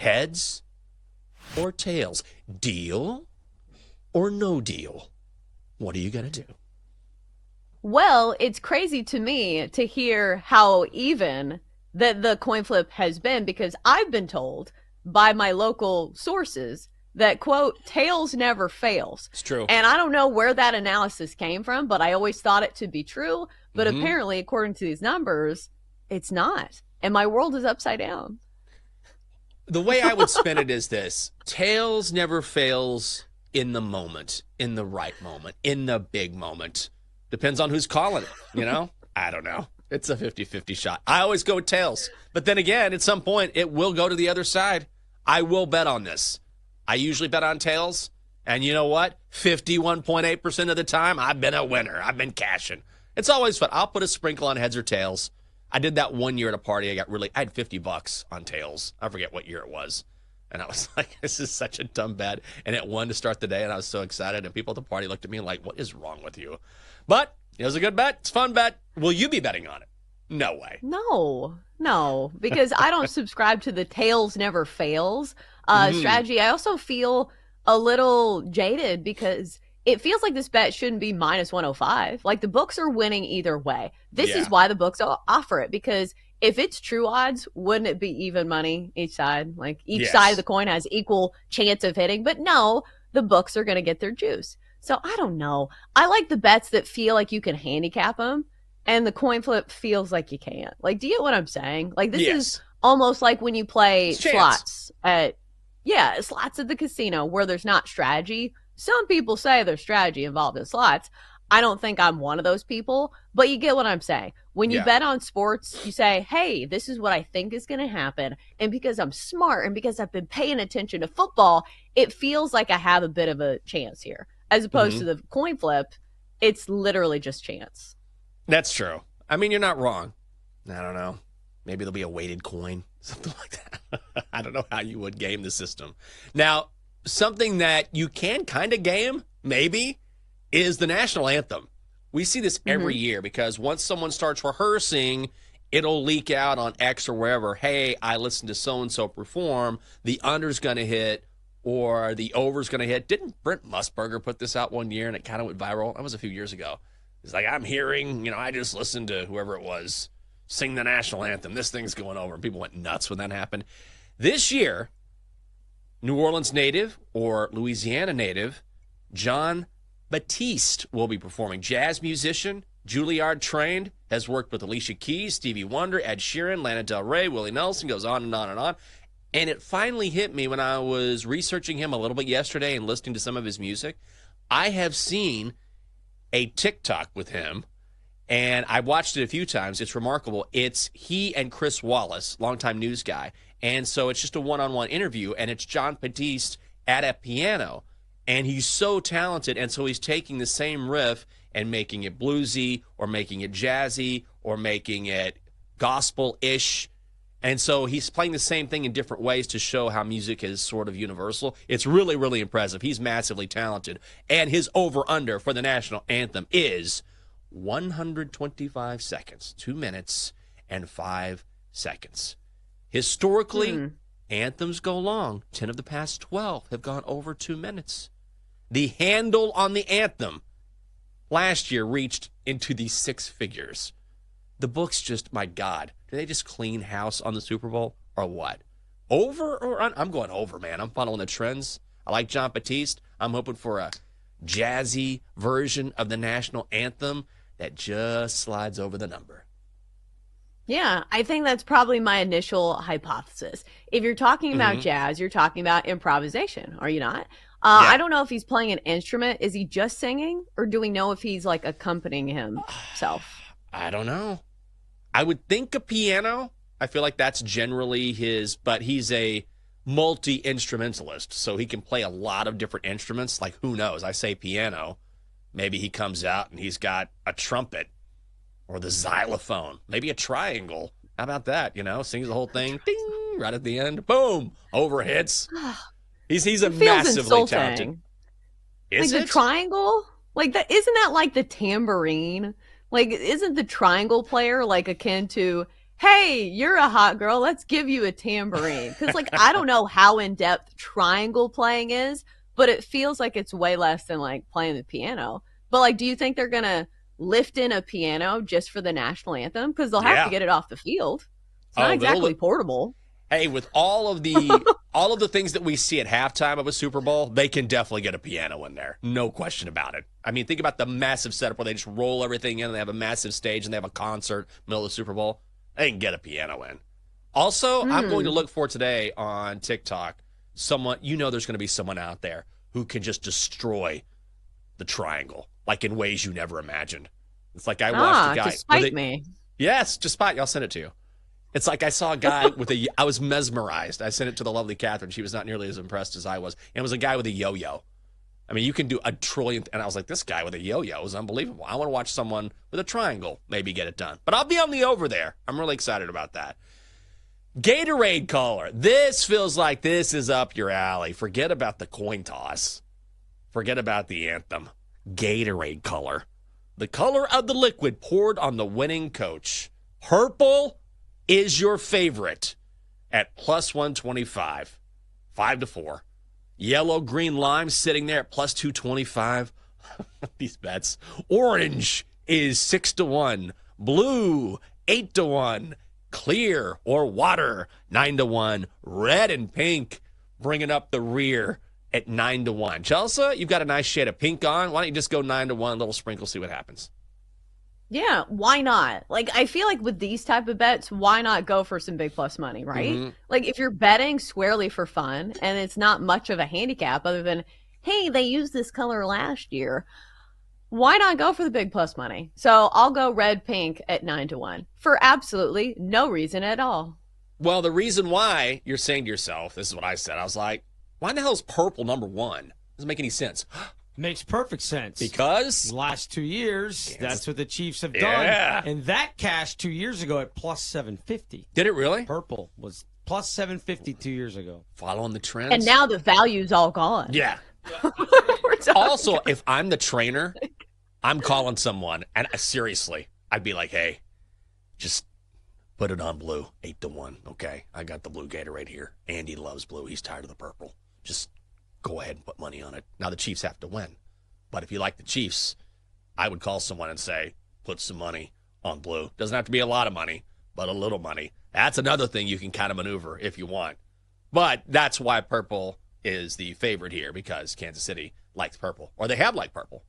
Heads or tails? Deal or no deal? What are you going to do? Well, it's crazy to me to hear how even that the coin flip has been because I've been told by my local sources that, quote, tails never fails. It's true. And I don't know where that analysis came from, but I always thought it to be true. But apparently, according to these numbers, it's not. And my world is upside down. The way I would spin it is this: tails never fails in the moment, in the right moment, in the big moment. Depends on who's calling it, I don't know. It's a 50-50 shot. I always go with tails. But then again, at some point, it will go to the other side. I will bet on this. I usually bet on tails. And you know what? 51.8% of the time, I've been a winner. I've been cashing. It's always fun. I'll put a sprinkle on heads or tails. I did that one year at a party. I had $50 on tails. I forget what year it was. And I was like, this is such a dumb bet. And it won to start the day, and I was so excited. And people at the party looked at me like, what is wrong with you? But it was a good bet. It's a fun bet. Will you be betting on it? No way. No, because I don't subscribe to the tails never fails strategy. I also feel a little jaded because it feels like this bet shouldn't be minus 105. Like the books are winning either way. This is why the books offer it, because if it's true odds, wouldn't it be even money each side? Like each side of the coin has equal chance of hitting, but no, the books are going to get their juice. So I don't know. I like the bets that feel like you can handicap them, and the coin flip feels like you can't. Like, do you get what I'm saying? Like, this is almost like when you play slots at the casino where there's not strategy. Some people say there's strategy involved in slots. I don't think I'm one of those people, but you get what I'm saying. When you bet on sports, you say, hey, this is what I think is going to happen. And because I'm smart and because I've been paying attention to football, it feels like I have a bit of a chance here. As opposed to the coin flip, it's literally just chance. That's true. I mean, you're not wrong. I don't know. Maybe there'll be a weighted coin, something like that. I don't know how you would game the system. Now, something that you can kind of game, maybe, is the national anthem. We see this every year because once someone starts rehearsing, it'll leak out on X or wherever, hey, I listened to so-and-so perform, the under's going to hit, or the over's going to hit. Didn't Brent Musburger put this out one year and it kind of went viral? That was a few years ago. It's like, I'm hearing, I just listened to whoever it was sing the national anthem. This thing's going over. And people went nuts when that happened. This year, New Orleans native or Louisiana native Jon Batiste will be performing. Jazz musician, Juilliard trained, has worked with Alicia Keys, Stevie Wonder, Ed Sheeran, Lana Del Rey, Willie Nelson, goes on and on and on. And it finally hit me when I was researching him a little bit yesterday and listening to some of his music. I have seen a TikTok with him, and I watched it a few times. It's remarkable. It's he and Chris Wallace, longtime news guy. And so it's just a one-on-one interview, and it's Jon Batiste at a piano. And he's so talented, and so he's taking the same riff and making it bluesy or making it jazzy or making it gospel-ish. And so he's playing the same thing in different ways to show how music is sort of universal. It's really, really impressive. He's massively talented. And his over-under for the national anthem is 125 seconds, 2 minutes and 5 seconds. Historically, anthems go long. 10 of the past 12 have gone over 2 minutes. The handle on the anthem last year reached into the six figures. The books just, my God, do they just clean house on the Super Bowl or what? Over or on? I'm going over, man. I'm following the trends. I like Jon Batiste. I'm hoping for a jazzy version of the national anthem that just slides over the number. Yeah, I think that's probably my initial hypothesis. If you're talking about jazz, you're talking about improvisation, are you not? I don't know if he's playing an instrument. Is he just singing, or do we know if he's like accompanying himself? I don't know. I would think a piano. I feel like that's generally his, but he's a multi-instrumentalist, so he can play a lot of different instruments. Like, who knows? I say piano. Maybe he comes out and he's got a trumpet or the xylophone, maybe a triangle. How about that? Sings the whole thing, ding, right at the end, boom, over hits. He's a massively insulting. talented. Is like the triangle? Like that? Isn't that like the tambourine? Like, isn't the triangle player like akin to, hey, you're a hot girl. Let's give you a tambourine. Because, like, I don't know how in depth triangle playing is, but it feels like it's way less than like playing the piano. But, like, do you think they're going to lift in a piano just for the national anthem? Because they'll have to get it off the field. It's not exactly portable. Hey, with all of the things that we see at halftime of a Super Bowl, they can definitely get a piano in there. No question about it. I mean, think about the massive setup where they just roll everything in and they have a massive stage and they have a concert middle of the Super Bowl. They can get a piano in. Also, I'm going to look for today on TikTok someone, there's going to be someone out there who can just destroy the triangle, like in ways you never imagined. It's like I watched a guy. To spite me. Yes, just spite you. I'll send it to you. It's like I saw a guy I was mesmerized. I sent it to the lovely Catherine. She was not nearly as impressed as I was. And it was a guy with a yo-yo. I mean, you can do a trillion. And I was like, this guy with a yo-yo is unbelievable. I want to watch someone with a triangle maybe get it done. But I'll be on the over there. I'm really excited about that. Gatorade color. This feels like this is up your alley. Forget about the coin toss. Forget about the anthem. Gatorade color. The color of the liquid poured on the winning coach. Purple is your favorite at plus 125, 5-4. Yellow, green, lime sitting there at plus 225. These bets. Orange is 6-1. Blue, 8-1. Clear or water, 9-1. Red and pink bringing up the rear at 9-1. Chelsa, you've got a nice shade of pink on. Why don't you just go 9-1, little sprinkle, see what happens? Yeah, why not? Like, I feel like with these type of bets, why not go for some big plus money, right? Mm-hmm. Like, if you're betting squarely for fun and it's not much of a handicap other than, hey, they used this color last year, why not go for the big plus money? So I'll go red pink at 9-1 for absolutely no reason at all. Well, the reason why you're saying to yourself, this is what I said. I was like, why in the hell is purple number one? Doesn't make any sense. Makes perfect sense. Because? The last 2 years, that's what the Chiefs have done. And that cashed 2 years ago at plus 750. Did it really? Purple was plus 750 2 years ago. Following the trends. And now the value's all gone. Yeah. Also, if I'm the trainer, I'm calling someone, and seriously, I'd be like, hey, just put it on blue, 8-1, okay? I got the blue Gatorade here. Andy loves blue. He's tired of the purple. Just go ahead and put money on it. Now the Chiefs have to win. But if you like the Chiefs, I would call someone and say, put some money on blue. Doesn't have to be a lot of money, but a little money. That's another thing you can kind of maneuver if you want. But that's why purple is the favorite here, because Kansas City likes purple, or they have liked purple